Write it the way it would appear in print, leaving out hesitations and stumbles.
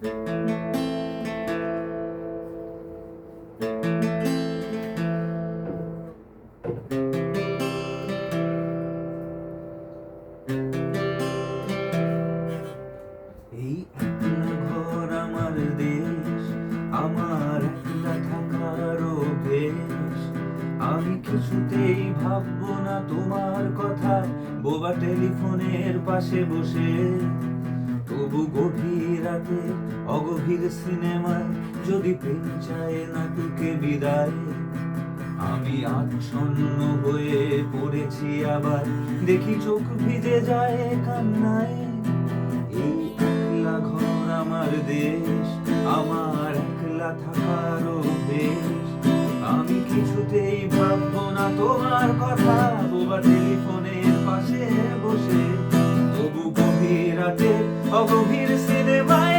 এই একলা ঘর আমার দেশ, আমার একলা থাকার অভ্যেস। আমি কিছুতেই ভাববো না তোমার কথা বোবা টেলিফোনের পাশে বসে। তবু গভীর রাতে অগভীর সিনেমায় যদি প্রেম চায় নাটুকে বিদায়, আমি আচ্ছন্ন হয়ে পড়েছি আবার, দেখি চোখ ভিজে যায় কান্নায়। এই একলা ঘর আমার দেশ, আমার একলা থাকার অভ্যেস। আমি কিছুতেই ভাববো না তোমার কথা বোবা টেলিফোনের পাশে বসে। তবু গভীর রাতে অগভীর সিনেমায়